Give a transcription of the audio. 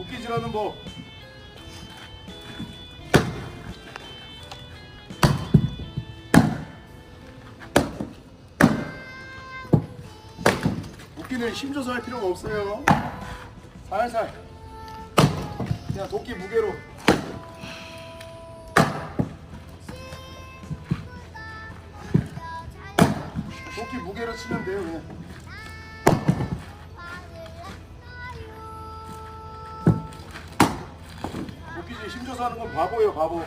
도끼질하는 법. 도끼는 힘줘서 할 필요가 없어요. 살살 그냥 도끼 무게로. 도끼 무게로 치면 돼요. 그냥 도끼질 힘줘서 하는 건 바보예요, 바보.